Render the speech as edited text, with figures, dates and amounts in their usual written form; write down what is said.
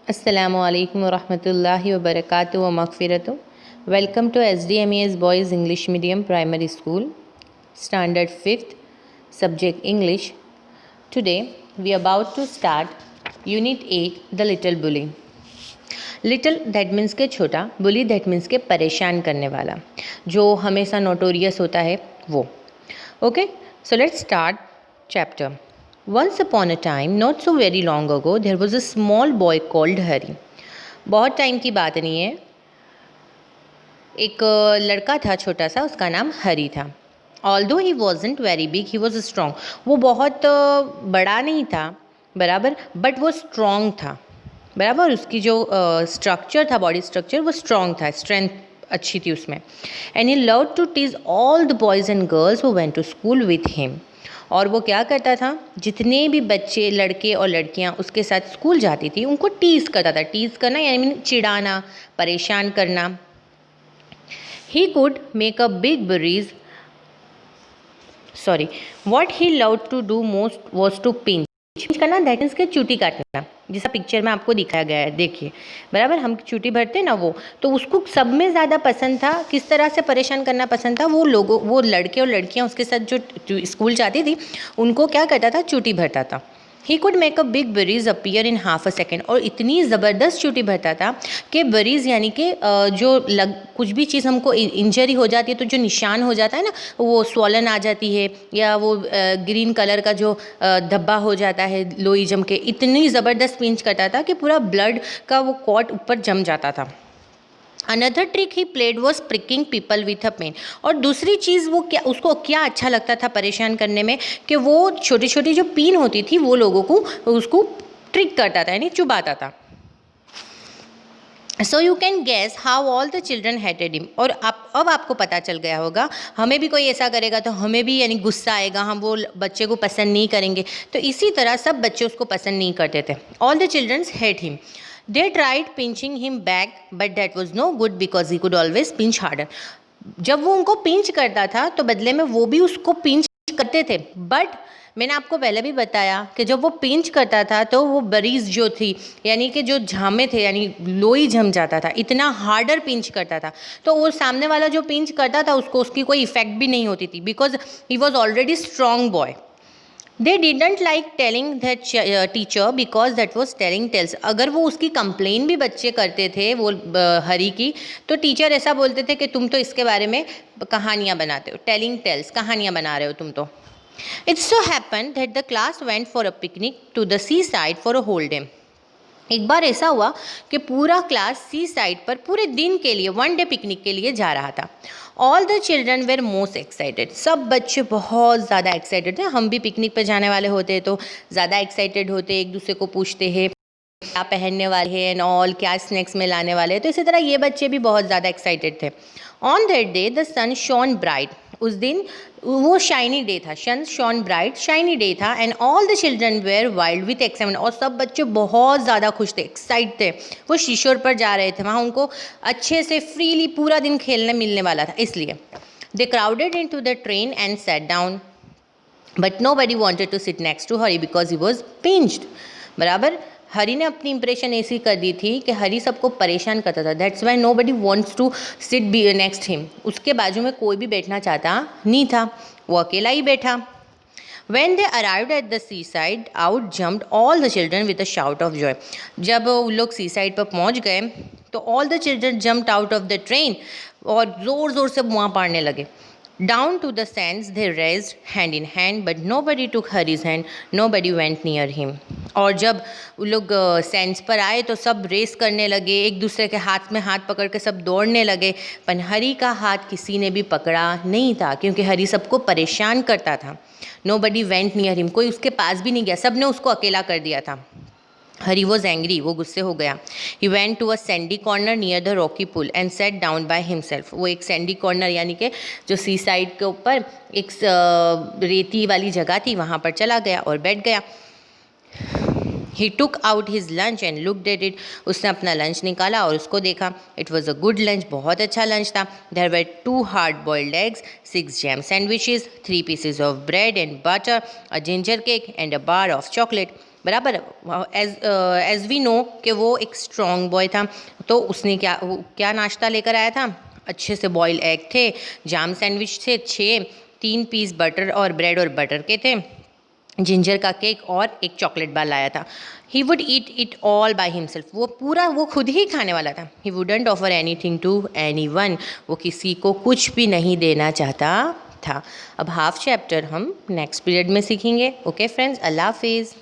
अस्सलामुअलैकुम वरहमतुल्लाहि वबरकातुहु व मग़फ़िरतुहु। Welcome to SDMES Boys English Medium Primary School, Standard 5th, Subject English. Today we are about to start Unit 8, The Little Bully. Little that means के छोटा, बुली that means के परेशान करने वाला, जो हमेशा नोटोरियस होता है वो. Okay, so let's start chapter. Once upon a time, not so very long ago, there was a small boy called Hari. बहुत टाइम की बात नहीं है. एक लड़का था छोटा सा, उसका नाम हरी था. Although he wasn't very big, he was strong. वो बहुत बड़ा नहीं था बराबर, बट वो स्ट्रॉन्ग था बराबर. उसकी जो स्ट्रक्चर था, बॉडी स्ट्रक्चर, वो स्ट्रॉन्ग था, स्ट्रेंथ अच्छी थी उसमें. And he love to tease all the boys and girls who went to school with him. और वो क्या करता था, जितने भी बच्चे, लड़के और लड़कियां उसके साथ स्कूल जाती थी, उनको टीज़ करता था. टीज़ करना यानी चिढ़ाना, परेशान करना. He could make a big bruise. Sorry, what he love to do most was to pinch करना, दैट मीन्स के चूटी काटना, जैसा पिक्चर में आपको दिखाया गया है. देखिए बराबर, हम चूटी भरते ना, वो तो उसको सब में ज़्यादा पसंद था. किस तरह से परेशान करना पसंद था, वो लोगों, वो लड़के और लड़कियां उसके साथ जो स्कूल जाती थी, उनको क्या करता था, चूटी भरता था. He could make a big bruise appear in half a second. और इतनी ज़बरदस्त चूटी भरता था कि बरीज यानी कि कुछ भी चीज़ हमको इंजरी हो जाती है तो जो निशान हो जाता है ना, वो स्वॉलन आ जाती है, या वो ग्रीन कलर का जो धब्बा हो जाता है लोई जम के, इतनी ज़बरदस्त पिंच करता था कि पूरा ब्लड का वो कॉट ऊपर जम जाता था. Another trick he played was pricking people with a pen. और दूसरी चीज़ वो क्या, उसको क्या अच्छा लगता था परेशान करने में, कि वो छोटी छोटी जो पीन होती थी वो लोगों को, उसको ट्रिक करता था यानी चुभाता था. So you can gas how all the children hated him. और अब आपको पता चल गया होगा, हमें भी कोई ऐसा करेगा तो हमें भी यानी गुस्सा आएगा, हम वो बच्चे को पसंद नहीं करेंगे. तो इसी तरह सब बच्चे उसको पसंद नहीं करते थे. All the childrens hate him. They tried pinching him back, but that was no good because he could always pinch harder. जब वो उनको पिंच करता था तो बदले में वो भी उसको पिंच करते थे. बट मैंने आपको पहले भी बताया कि जब वो पिंच करता था तो वो बरीज जो थी, यानी कि जो झामे थे, यानी लोई जम जाता था, इतना हार्डर पिंच करता था. तो वो सामने वाला जो पिंच करता था उसको, उसकी कोई इफेक्ट भी नहीं होती थी, because he was already strong boy. They didn't like telling that teacher because that was telling tales. अगर वो उसकी कंप्लेन भी बच्चे करते थे वो हरी की, तो टीचर ऐसा बोलते थे कि तुम तो इसके बारे में कहानियाँ बनाते हो, टेलिंग टेल्स, कहानियाँ बना रहे हो तुम तो. It so happen that the class went for a picnic to the sea side for a whole day. एक बार ऐसा हुआ कि पूरा क्लास सी साइड पर पूरे दिन के लिए, वन डे पिकनिक के लिए जा रहा था. All the children were most excited. सब बच्चे बहुत ज़्यादा एक्साइटेड थे. हम भी पिकनिक पर जाने वाले होते तो ज़्यादा एक्साइटेड होते, एक दूसरे को पूछते हैं क्या पहनने वाले हैं एंड ऑल, क्या स्नैक्स में लाने वाले हैं. तो इसी तरह ये बच्चे भी बहुत ज़्यादा एक्साइटेड थे. On that day the sun shone bright. उस दिन वो शाइनी डे था, sun shone bright, shiny day था. And all the children were wild with excitement. और सब बच्चे बहुत ज़्यादा खुश थे, एक्साइट थे. वो शीशोर पर जा रहे थे, वहाँ उनको अच्छे से फ्रीली पूरा दिन खेलने मिलने वाला था, इसलिए. They crowded into the train and sat down, but nobody wanted to sit next to Harry because he was pinched. बराबर, हरी ने अपनी इंप्रेशन ऐसी कर दी थी कि हरी सबको परेशान करता था. That's why nobody wants to sit be next him. उसके बाजू में कोई भी बैठना चाहता नहीं था, वो अकेला ही बैठा. When they arrived at the seaside, out jumped all the children with a shout of joy. जब वो लोग सी साइड पर पहुंच गए तो all the children jumped out of the train और ज़ोर ज़ोर से बुआ पाड़ने लगे. Down to the sands they raced hand in hand, but nobody took Hari's hand, nobody went near him. और जब वो लोग सैंड्स पर आए तो सब रेस करने लगे, एक दूसरे के हाथ में हाथ पकड़ के सब दौड़ने लगे, पर हरी का हाथ किसी ने भी पकड़ा नहीं था, क्योंकि हरी सबको परेशान करता था. Nobody went near him. कोई उसके पास भी नहीं गया, सब ने उसको अकेला कर दिया था. हरी वॉज एंग्री, वो गुस्से हो गया. He went to a sandy corner near the rocky pool and set down by himself. वो एक सैंडी कॉर्नर यानी कि जो सी साइड के ऊपर एक रेती वाली जगह थी, वहाँ पर चला गया और बैठ गया. He took out his lunch and looked at it. उसने अपना लंच निकाला और उसको देखा. It was a good lunch, बहुत अच्छा लंच था. There were 2 hard boiled eggs, 6 jam sandwiches, 3 pieces of bread and butter, a ginger cake and a bar of chocolate. बराबर। एज वी नो कि वो एक स्ट्रॉन्ग बॉय था, तो उसने क्या नाश्ता लेकर आया था? अच्छे से बॉयल एग थे, जाम सैंडविच थे 6, 3 पीस बटर और ब्रेड और बटर के थे, जिंजर का केक और एक चॉकलेट बार लाया था। He would eat it all by himself, वो पूरा वो खुद ही खाने वाला था। He wouldn't offer anything to anyone, वो किसी को कुछ भी नहीं देना चाहता था। अब हाफ चैप्टर हम नेक्स्ट पीरियड में सीखेंगे। ओके फ्रेंड्स, अल्लाह हाफिज़।